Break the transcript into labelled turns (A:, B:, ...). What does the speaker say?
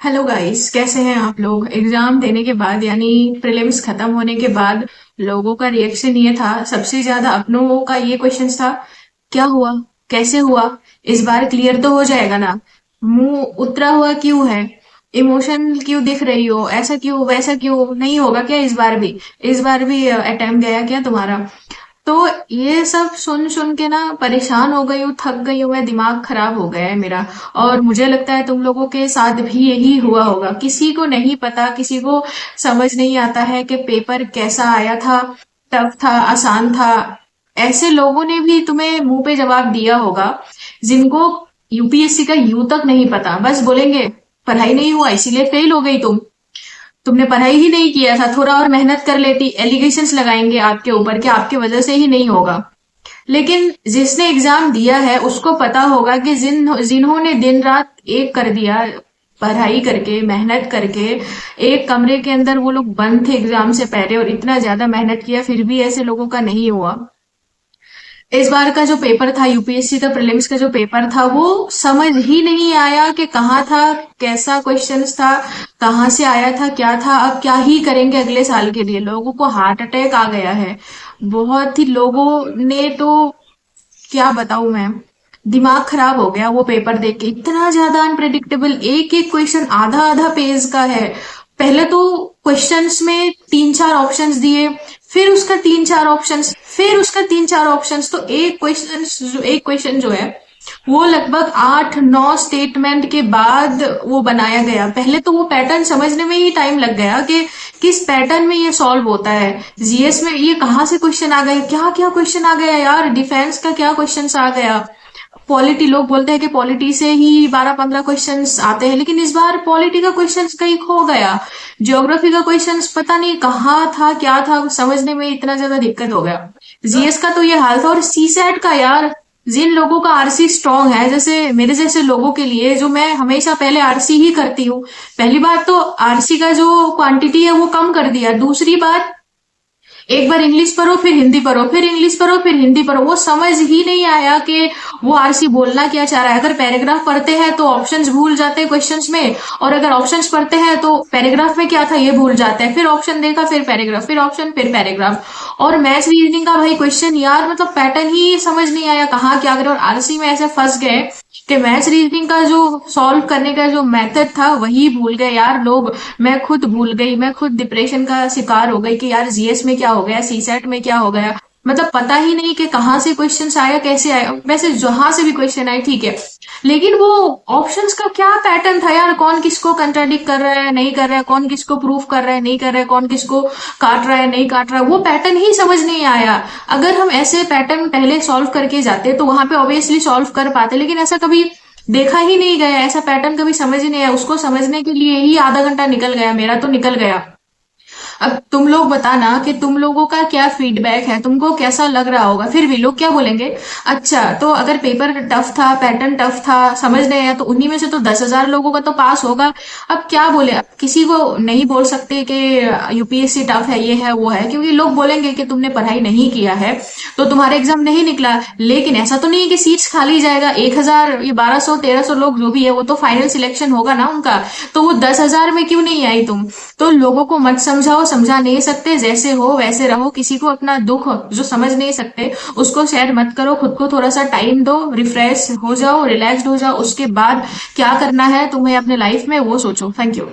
A: Hello guys, कैसे हैं आप लोग। एग्जाम देने के बाद यानी प्रीलिम्स खत्म होने के बाद लोगों का रिएक्शन ये था, सबसे ज्यादा अपनों का ये क्वेश्चन था, क्या हुआ, कैसे हुआ, इस बार क्लियर तो हो जाएगा ना, मुंह उतरा हुआ क्यों है, इमोशन क्यों दिख रही हो, ऐसा क्यों वैसा क्यों, नहीं होगा क्या इस बार भी अटेम्प्ट गया क्या तुम्हारा। तो ये सब सुन सुन के ना परेशान हो गई हूँ, थक गई हूँ मैं, दिमाग खराब हो गया है मेरा। और मुझे लगता है तुम लोगों के साथ भी यही हुआ होगा। किसी को नहीं पता, किसी को समझ नहीं आता है कि पेपर कैसा आया था, टफ था, आसान था। ऐसे लोगों ने भी तुम्हें मुंह पे जवाब दिया होगा जिनको यूपीएससी का यू तक नहीं पता, बस बोलेंगे पढ़ाई नहीं हुआ इसीलिए फेल हो गई तुमने पढ़ाई ही नहीं किया था, थोड़ा और मेहनत कर लेती, एलिगेशंस लगाएंगे आपके ऊपर कि आपके वजह से ही नहीं होगा। लेकिन जिसने एग्जाम दिया है उसको पता होगा कि जिन्होंने दिन रात एक कर दिया, पढ़ाई करके मेहनत करके, एक कमरे के अंदर वो लोग बंद थे एग्जाम से पहले और इतना ज्यादा मेहनत किया, फिर भी ऐसे लोगों का नहीं हुआ। इस बार का जो पेपर था, यूपीएससी का प्रीलिम्स का जो पेपर था, वो समझ ही नहीं आया कि कहाँ था, कैसा क्वेश्चंस था, कहाँ से आया था, क्या था। अब क्या ही करेंगे अगले साल के लिए, लोगों को हार्ट अटैक आ गया है। बहुत ही लोगों ने तो, क्या बताऊं मैं, दिमाग खराब हो गया वो पेपर देख के। इतना ज्यादा अनप्रेडिक्टेबल, एक एक क्वेश्चन आधा आधा पेज का है। पहले तो क्वेश्चंस में तीन चार ऑप्शंस दिए, फिर उसका तीन चार ऑप्शंस, फिर उसका तीन चार ऑप्शंस, तो एक क्वेश्चन जो है वो लगभग 8-9 स्टेटमेंट के बाद वो बनाया गया। पहले तो वो पैटर्न समझने में ही टाइम लग गया कि किस पैटर्न में ये सॉल्व होता है। जीएस में ये कहाँ से क्वेश्चन आ गए, क्या क्या क्वेश्चन आ गया यार, डिफेंस का क्या क्वेश्चन आ गया। पॉलिटी, लोग बोलते हैं कि पॉलिटी से ही 12-15 क्वेश्चंस आते हैं, लेकिन इस बार पॉलिटी का क्वेश्चंस कहीं खो गया। ज्योग्राफी का क्वेश्चंस पता नहीं कहाँ था, क्या था, समझने में इतना ज्यादा दिक्कत हो गया। जीएस का तो ये हाल था। और सी सेट का यार, जिन लोगों का आरसी स्ट्रांग है, जैसे मेरे जैसे लोगों के लिए, जो मैं हमेशा पहले आरसी ही करती हूँ, पहली बात तो आरसी का जो क्वांटिटी है वो कम कर दिया। दूसरी बात, एक बार इंग्लिश पढ़ो फिर हिंदी पढ़ो, फिर इंग्लिश पढ़ो फिर हिंदी पढ़ो, वो समझ ही नहीं आया कि वो आरसी बोलना क्या चाह रहा है। अगर पैराग्राफ पढ़ते हैं तो ऑप्शंस भूल जाते हैं क्वेश्चंस में, और अगर ऑप्शंस पढ़ते हैं तो पैराग्राफ में क्या था ये भूल जाते हैं, फिर ऑप्शन देखा, फिर पैराग्राफ, फिर ऑप्शन, फिर पैराग्राफ। और मैथ्स रीजनिंग का भाई क्वेश्चन यार, मतलब पैटर्न ही समझ नहीं आया कहाँ क्या करें। और आरसी में ऐसे फंस गए कि मैथ्स रीजनिंग का जो सॉल्व करने का जो मेथड था वही भूल गए यार लोग। मैं खुद भूल गई, मैं खुद डिप्रेशन का शिकार हो गई कि यार जीएस में क्या हो गया, सीसेट में क्या हो गया। मतलब पता ही नहीं कि कहाँ से क्वेश्चंस आया, कैसे आया। वैसे जहां से भी क्वेश्चन आए ठीक है, लेकिन वो ऑप्शंस का क्या पैटर्न था यार, कौन किसको कंट्राडिक्ट कर रहा है, नहीं कर रहा है, कौन किसको प्रूफ कर रहा है, नहीं कर रहा है, कौन किसको काट रहा है, नहीं काट रहा है, वो पैटर्न ही समझ नहीं आया। अगर हम ऐसे पैटर्न पहले सॉल्व करके जाते तो वहां पे ऑब्वियसली सॉल्व कर पाते, लेकिन ऐसा कभी देखा ही नहीं गया, ऐसा पैटर्न कभी समझ ही नहीं आया। उसको समझने के लिए ही आधा घंटा निकल गया, मेरा तो निकल गया। अब तुम लोग बताना कि तुम लोगों का क्या फीडबैक है, तुमको कैसा लग रहा होगा। फिर भी लोग क्या बोलेंगे, अच्छा तो अगर पेपर टफ था, पैटर्न टफ था, समझ नहीं आया, तो उन्हीं में से तो 10,000 लोगों का तो पास होगा। अब क्या बोले, अब किसी को नहीं बोल सकते कि यूपीएससी टफ है, ये है वो है, क्योंकि लोग बोलेंगे कि तुमने पढ़ाई नहीं किया है तो तुम्हारा एग्जाम नहीं निकला। लेकिन ऐसा तो नहीं है कि सीट्स खाली जाएगा। 1,000, ये 1200-1300 लोग जो भी है वो तो फाइनल सिलेक्शन होगा ना उनका, तो वो 10,000 में क्यों नहीं आई तुम। तो लोगों को मत समझाओ, समझा नहीं सकते, जैसे हो वैसे रहो। किसी को अपना दुख जो समझ नहीं सकते उसको शेयर मत करो, खुद को थोड़ा सा टाइम दो, रिफ्रेश हो जाओ, रिलैक्स्ड हो जाओ, उसके बाद क्या करना है तुम्हें अपने लाइफ में वो सोचो। Thank you.